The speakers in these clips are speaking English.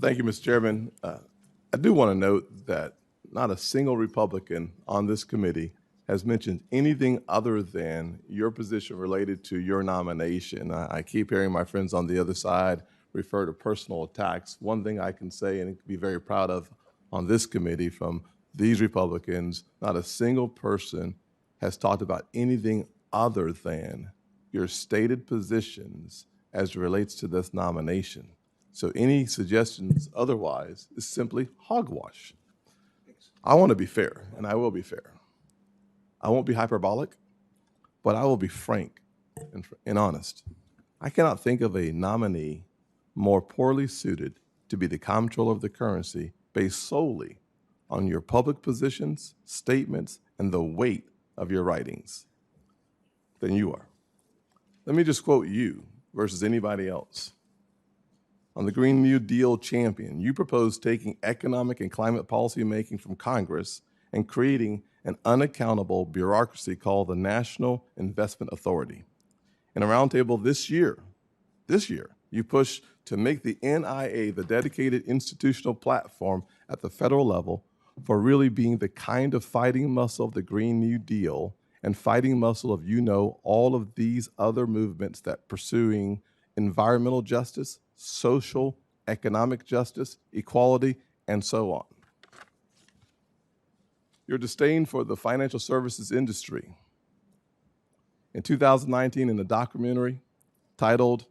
Thank you, Mr. Chairman. I do want to note that not a single Republican on this committee has mentioned anything other than your position related to your nomination. I keep hearing my friends on the other side refer to personal attacks. One thing I can say and be very proud of on this committee from these Republicans, not a single person has talked about anything other than your stated positions as it relates to this nomination. So any suggestions otherwise is simply hogwash. I want to be fair, and I will be fair. I won't be hyperbolic, but I will be frank and honest. I cannot think of a nominee more poorly suited to be the comptroller of the currency based solely on your public positions, statements, and the weight of your writings than you are. Let me just quote you versus anybody else. On the Green New Deal champion, you proposed taking economic and climate policy making from Congress and creating an unaccountable bureaucracy called the National Investment Authority. In a roundtable this year, you pushed to make the NIA the dedicated institutional platform at the federal level for really being the kind of fighting muscle of the Green New Deal and fighting muscle of, all of these other movements that pursuing environmental justice, social, economic justice, equality, and so on. Your disdain for the financial services industry. In 2019, in a documentary titled,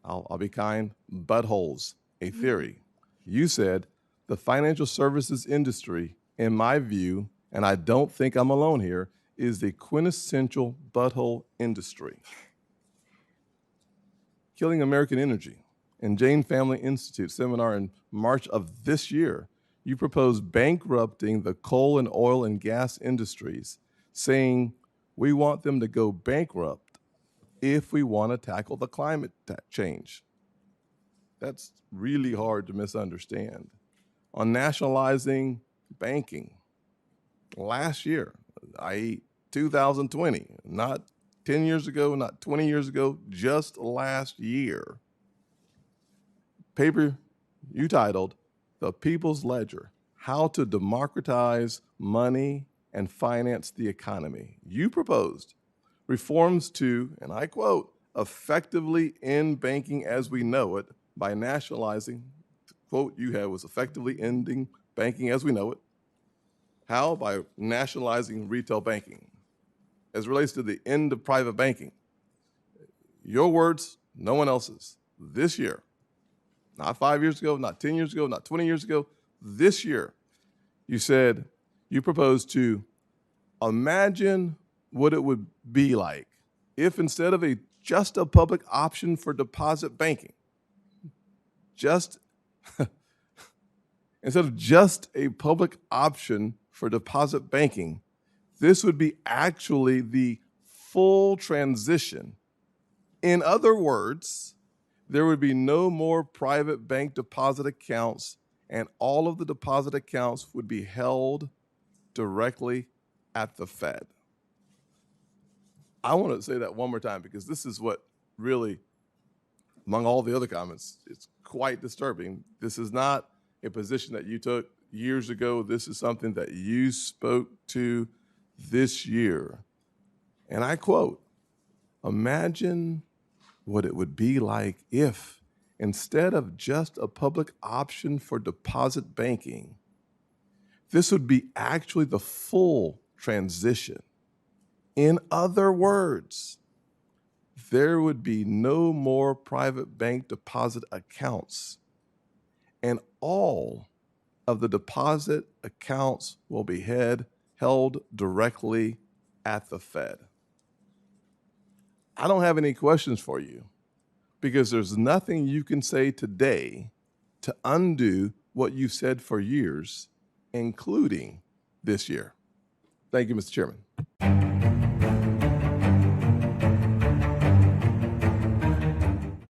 I'll be kind, Buttholes, a Theory, you said, the financial services industry, in my view, and I don't think I'm alone here, is the quintessential butthole industry. Killing American Energy and Jane Family Institute seminar in March of this year, you proposed bankrupting the coal and oil and gas industries, saying we want them to go bankrupt if we want to tackle the climate change. That's really hard to misunderstand. On nationalizing banking, last year, i.e. 2020, not 10 years ago, not 20 years ago, just last year. Paper you titled, The People's Ledger, How to Democratize Money and Finance the Economy. You proposed reforms to, and I quote, effectively end banking as we know it by nationalizing, the quote you had was effectively ending banking as we know it. How? By nationalizing retail banking. As it relates to the end of private banking, your words, no one else's. This year, not 5 years ago, not 10 years ago, not 20 years ago, this year, you said you proposed to imagine what it would be like if instead of just a public option for deposit banking, instead of just a public option for deposit banking, this would be actually the full transition. In other words, there would be no more private bank deposit accounts, and all of the deposit accounts would be held directly at the Fed. I want to say that one more time because this is what really, among all the other comments, it's quite disturbing. This is not a position that you took years ago. This is something that you spoke to this year. And I quote, imagine what it would be like if, instead of just a public option for deposit banking, this would be actually the full transition. In other words, there would be no more private bank deposit accounts, and all of the deposit accounts will be held directly at the Fed. I don't have any questions for you because there's nothing you can say today to undo what you've said for years, including this year. Thank you, Mr. Chairman.